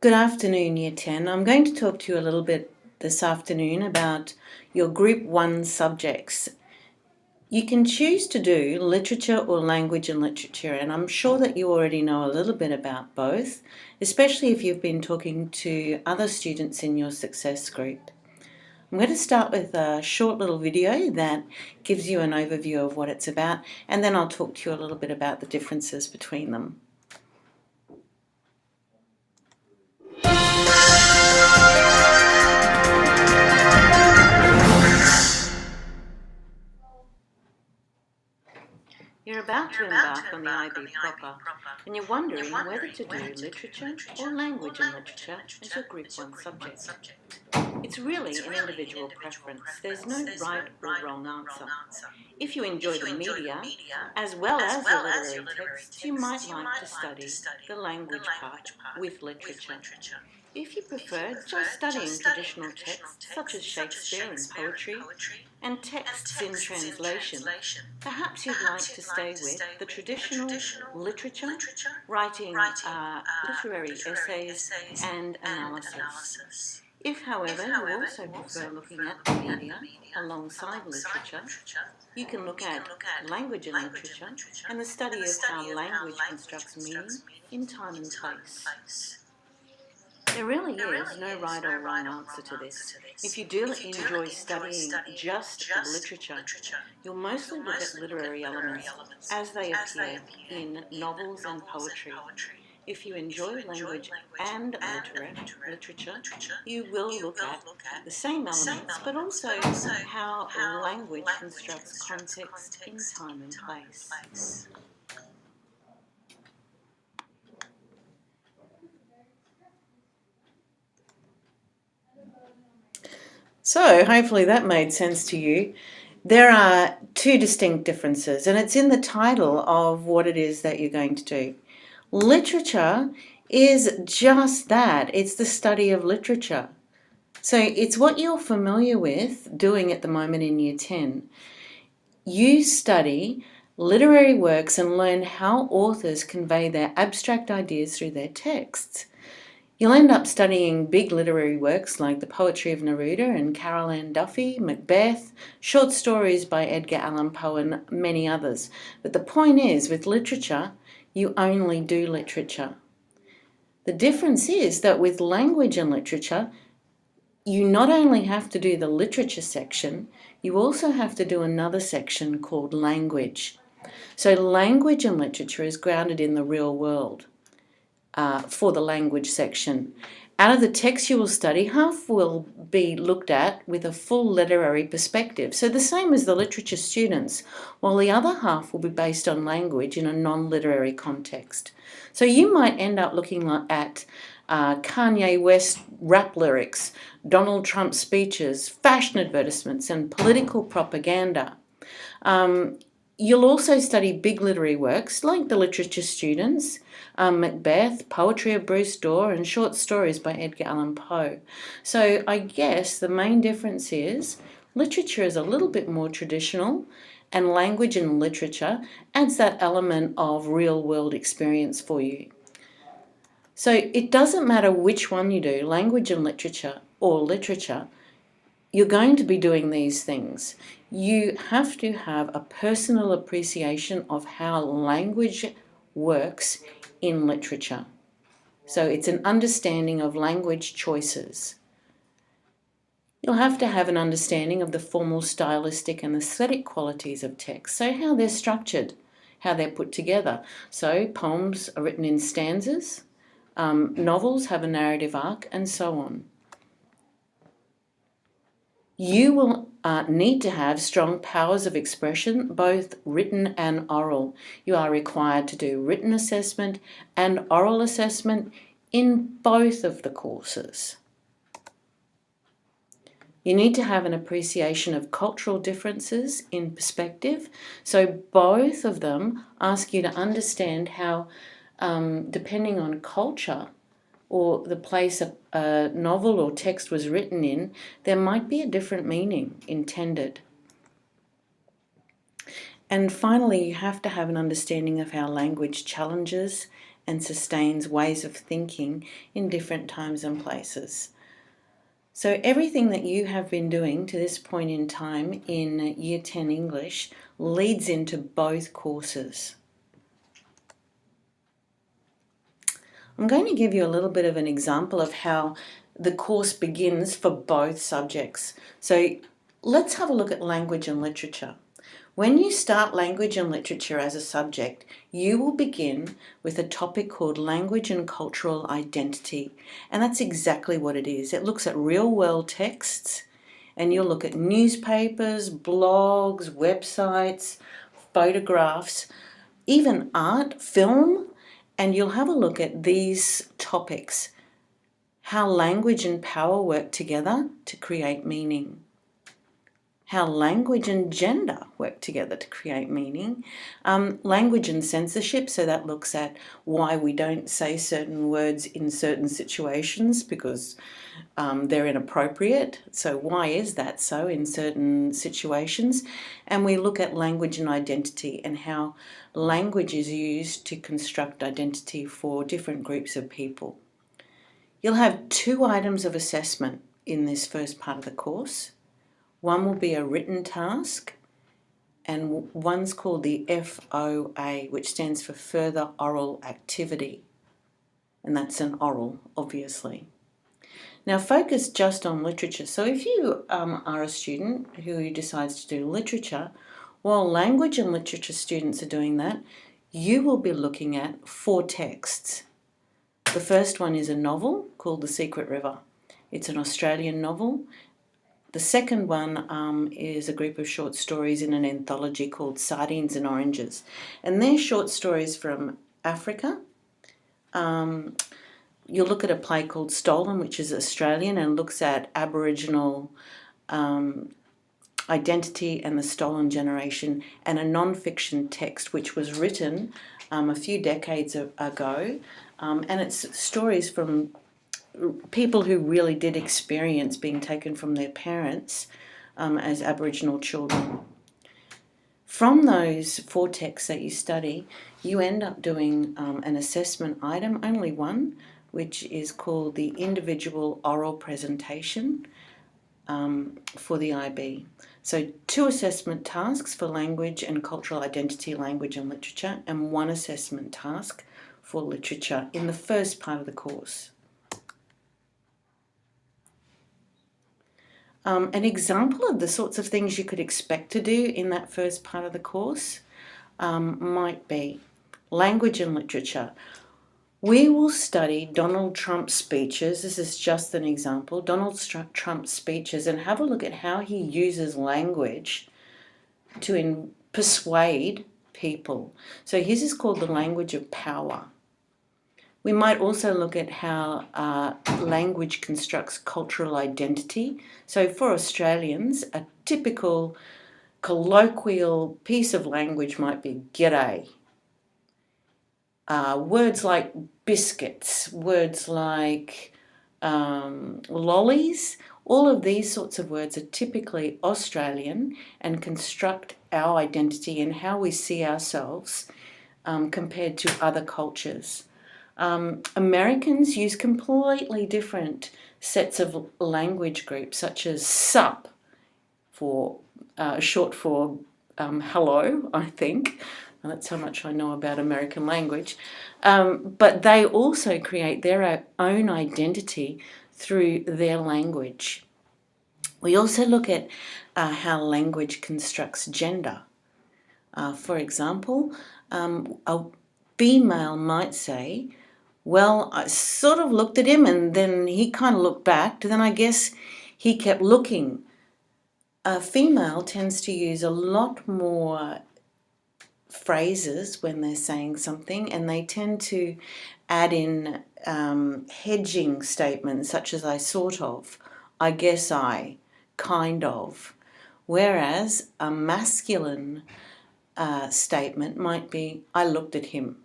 Good afternoon, Year 10. I'm going to talk to you a little bit this afternoon about your Group 1 subjects. You can choose to do literature or language and literature, and I'm sure that you already know a little bit about both, especially if you've been talking to other students in your success group. I'm going to start with a short little video that gives you an overview of what it's about, and then I'll talk to you a little bit about the differences between them. You're about to embark on the IB proper, and you're wondering whether to do literature or language and literature as your Group 1 subject. It's really an individual preference. There's no right or wrong answer. If you enjoy the media, as well as the literary texts, you might like to study the language part with literature. If you prefer just studying traditional texts such as Shakespeare and poetry, and texts in translation, perhaps you'd like to stay with the traditional literature, writing literary essays and analysis. If, however, you also prefer looking at the media alongside literature, you can look at language and literature and the study of how language constructs meaning in time and place. There really is no right or wrong answer to this. If you do enjoy studying just the literature, you'll mostly look at literary elements as they appear in novels and poetry. If you enjoy language and literature, you will look at the same elements, but also how language constructs context in time and place. So hopefully that made sense to you. There are two distinct differences, and it's in the title of what it is that you're going to do. Literature is just that. It's the study of literature. So it's what you're familiar with doing at the moment in Year 10. You study literary works and learn how authors convey their abstract ideas through their texts. You'll end up studying big literary works like the poetry of Neruda and Carol Ann Duffy, Macbeth, short stories by Edgar Allan Poe and many others. But the point is, with literature, you only do literature. The difference is that with language and literature, you not only have to do the literature section, you also have to do another section called language. So language and literature is grounded in the real world. For the language section. Out of the text you will study, half will be looked at with a full literary perspective, so the same as the literature students, while the other half will be based on language in a non-literary context. So you might end up looking at Kanye West rap lyrics, Donald Trump speeches, fashion advertisements, and political propaganda. You'll also study big literary works like the literature students, Macbeth, poetry of Bruce Dorr, and short stories by Edgar Allan Poe. So I guess the main difference is literature is a little bit more traditional, and language and literature adds that element of real world experience for you. So it doesn't matter which one you do, language and literature or literature, you're going to be doing these things. You have to have a personal appreciation of how language works in literature. So it's an understanding of language choices. You'll have to have an understanding of the formal, stylistic and aesthetic qualities of text, so how they're structured, how they're put together. So poems are written in stanzas, novels have a narrative arc, and so on. You will need to have strong powers of expression, both written and oral. You are required to do written assessment and oral assessment in both of the courses. You need to have an appreciation of cultural differences in perspective. So both of them ask you to understand how, depending on culture, or the place a novel or text was written in, there might be a different meaning intended. And finally, you have to have an understanding of how language challenges and sustains ways of thinking in different times and places. So everything that you have been doing to this point in time in Year 10 English leads into both courses. I'm going to give you a little bit of an example of how the course begins for both subjects. So let's have a look at language and literature. When you start language and literature as a subject, you will begin with a topic called language and cultural identity. And that's exactly what it is. It looks at real world texts, and you'll look at newspapers, blogs, websites, photographs, even art, film, and you'll have a look at these topics: how language and power work together to create meaning, how language and gender work together to create meaning, language and censorship, so that looks at why we don't say certain words in certain situations because they're inappropriate. So why is that so in certain situations? And we look at language and identity and how language is used to construct identity for different groups of people. You'll have 2 items of assessment in this first part of the course. One will be a written task, and one's called the FOA, which stands for Further Oral Activity. And that's an oral, obviously. Now focus just on literature. So if you are a student who decides to do literature, while language and literature students are doing that, you will be looking at 4 texts. The first one is a novel called The Secret River. It's an Australian novel. The second one is a group of short stories in an anthology called Sardines and Oranges. And they're short stories from Africa. You'll look at a play called Stolen, which is Australian and looks at Aboriginal identity and the stolen generation, and a non-fiction text which was written a few decades ago, and it's stories from people who really did experience being taken from their parents as Aboriginal children. From those 4 texts that you study, you end up doing an assessment item, only one, which is called the individual oral presentation for the IB. So 2 assessment tasks for language and cultural identity, language and literature, and 1 assessment task for literature in the first part of the course. An example of the sorts of things you could expect to do in that first part of the course might be language and literature. We will study Donald Trump's speeches. This is just an example. Donald Trump's speeches, and have a look at how he uses language to persuade people. So his is called the language of power. We might also look at how language constructs cultural identity. So for Australians, a typical colloquial piece of language might be g'day. Words like biscuits, words like lollies, all of these sorts of words are typically Australian and construct our identity and how we see ourselves compared to other cultures. Americans use completely different sets of language groups, such as SUP, for short for hello, I think. That's how much I know about American language. But they also create their own identity through their language. We also look at how language constructs gender. For example, a female might say, well, I sort of looked at him and then he kind of looked back, then I guess he kept looking. A female tends to use a lot more phrases when they're saying something, and they tend to add in hedging statements such as I sort of, I guess I, kind of. Whereas a masculine statement might be I looked at him.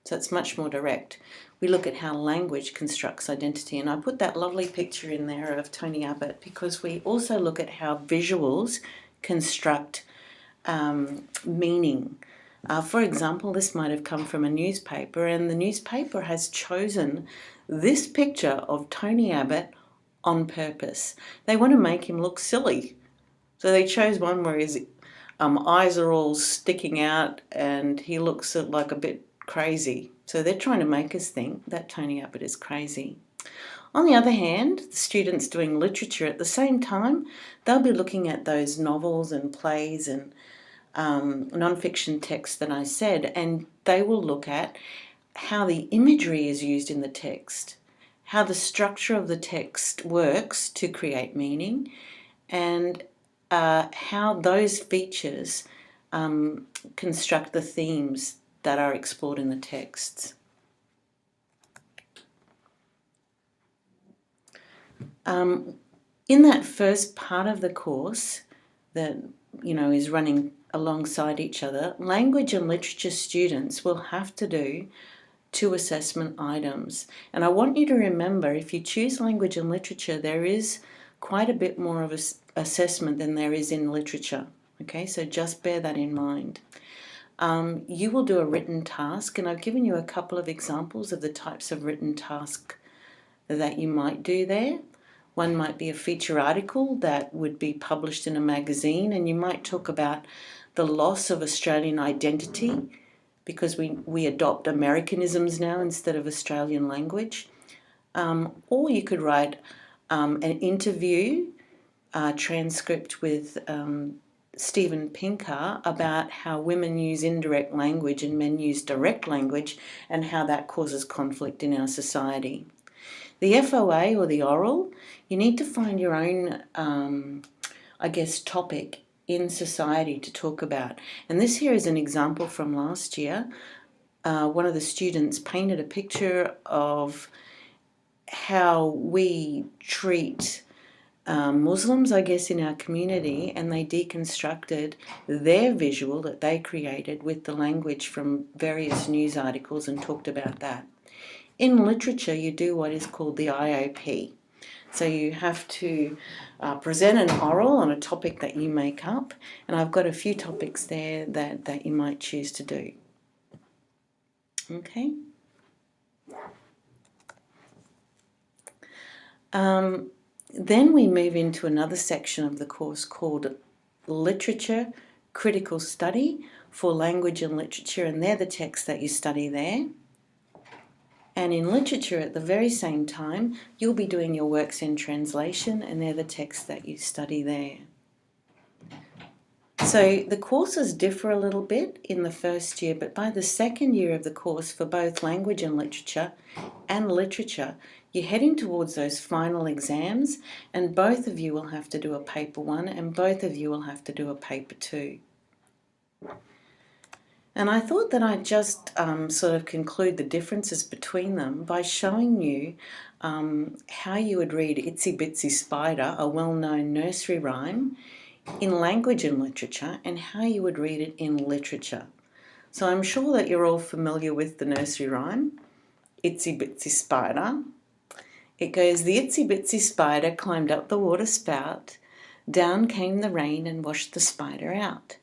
So it's much more direct. We look at how language constructs identity, and I put that lovely picture in there of Tony Abbott because we also look at how visuals construct meaning. For example, this might have come from a newspaper, and the newspaper has chosen this picture of Tony Abbott on purpose. They want to make him look silly. So they chose one where his eyes are all sticking out and he looks like a bit crazy. So they're trying to make us think that Tony Abbott is crazy. On the other hand, the students doing literature at the same time, they'll be looking at those novels and plays and non-fiction texts that I said, and they will look at how the imagery is used in the text, how the structure of the text works to create meaning, and how those features construct the themes that are explored in the texts. In that first part of the course that is running alongside each other, language and literature students will have to do 2 assessment items. And I want you to remember, if you choose language and literature, there is quite a bit more of an assessment than there is in literature. Okay, so just bear that in mind. You will do a written task, and I've given you a couple of examples of the types of written task that you might do there. One might be a feature article that would be published in a magazine, and you might talk about the loss of Australian identity because we adopt Americanisms now instead of Australian language. Or you could write an interview transcript with Steven Pinker about how women use indirect language and men use direct language and how that causes conflict in our society. The FOA, or the oral, you need to find your own, topic in society to talk about. And this here is an example from last year. One of the students painted a picture of how we treat Muslims, in our community, and they deconstructed their visual that they created with the language from various news articles and talked about that. In literature, you do what is called the IOP. So you have to present an oral on a topic that you make up, and I've got a few topics there that you might choose to do. Okay. Then we move into another section of the course called Literature Critical Study for Language and Literature, and they're the texts that you study there. And in literature, at the very same time, you'll be doing your works in translation, and they're the texts that you study there. So the courses differ a little bit in the first year, but by the second year of the course for both language and literature, you're heading towards those final exams, and both of you will have to do a paper 1 and both of you will have to do a paper 2. And I thought that I'd just sort of conclude the differences between them by showing you how you would read Itsy Bitsy Spider, a well-known nursery rhyme, in language and literature, and how you would read it in literature. So I'm sure that you're all familiar with the nursery rhyme, Itsy Bitsy Spider. It goes, the itsy bitsy spider climbed up the water spout, down came the rain and washed the spider out.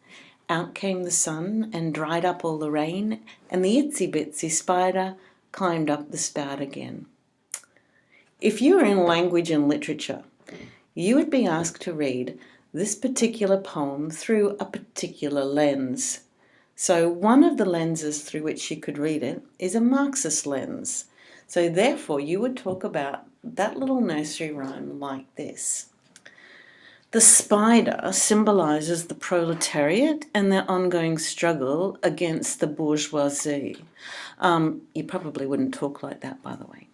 Out came the sun and dried up all the rain, and the itsy bitsy spider climbed up the spout again. If you were in language and literature, you would be asked to read this particular poem through a particular lens. So one of the lenses through which you could read it is a Marxist lens. So therefore you would talk about that little nursery rhyme like this. The spider symbolises the proletariat and their ongoing struggle against the bourgeoisie. You probably wouldn't talk like that, by the way.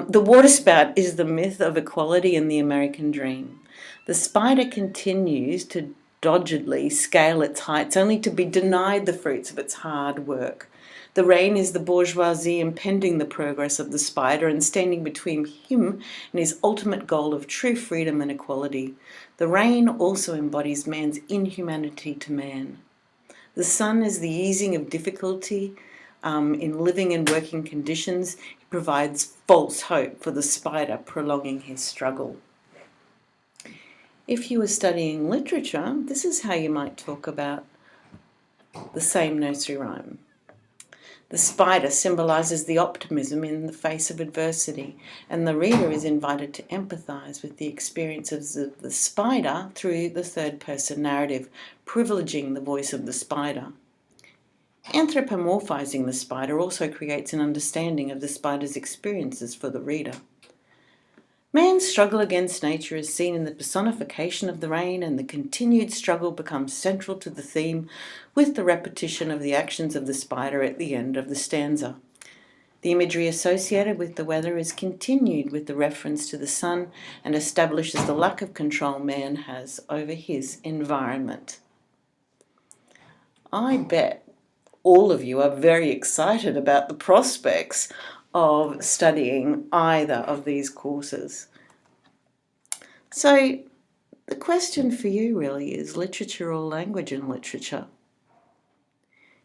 The waterspout is the myth of equality and the American dream. The spider continues to doggedly scale its heights, only to be denied the fruits of its hard work. The rain is the bourgeoisie impeding the progress of the spider and standing between him and his ultimate goal of true freedom and equality. The rain also embodies man's inhumanity to man. The sun is the easing of difficulty in living and working conditions. It provides false hope for the spider prolonging his struggle. If you were studying literature, this is how you might talk about the same nursery rhyme. The spider symbolises the optimism in the face of adversity, and the reader is invited to empathise with the experiences of the spider through the third-person narrative, privileging the voice of the spider. Anthropomorphising the spider also creates an understanding of the spider's experiences for the reader. Man's struggle against nature is seen in the personification of the rain, and the continued struggle becomes central to the theme with the repetition of the actions of the spider at the end of the stanza. The imagery associated with the weather is continued with the reference to the sun and establishes the lack of control man has over his environment. I bet all of you are very excited about the prospects of studying either of these courses. So the question for you really is literature or language and literature?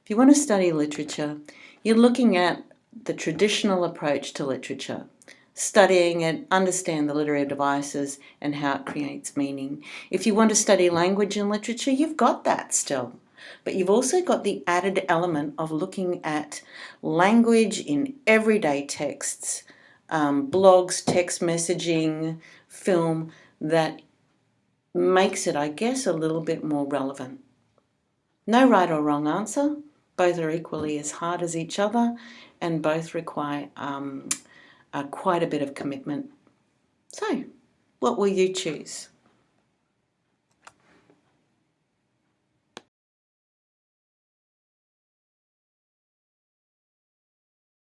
If you want to study literature, you're looking at the traditional approach to literature, studying it, understand the literary devices and how it creates meaning. If you want to study language and literature, you've got that still. But you've also got the added element of looking at language in everyday texts, blogs, text messaging, film, that makes it, I guess, a little bit more relevant. No right or wrong answer. Both are equally as hard as each other, and both require quite a bit of commitment. So, what will you choose?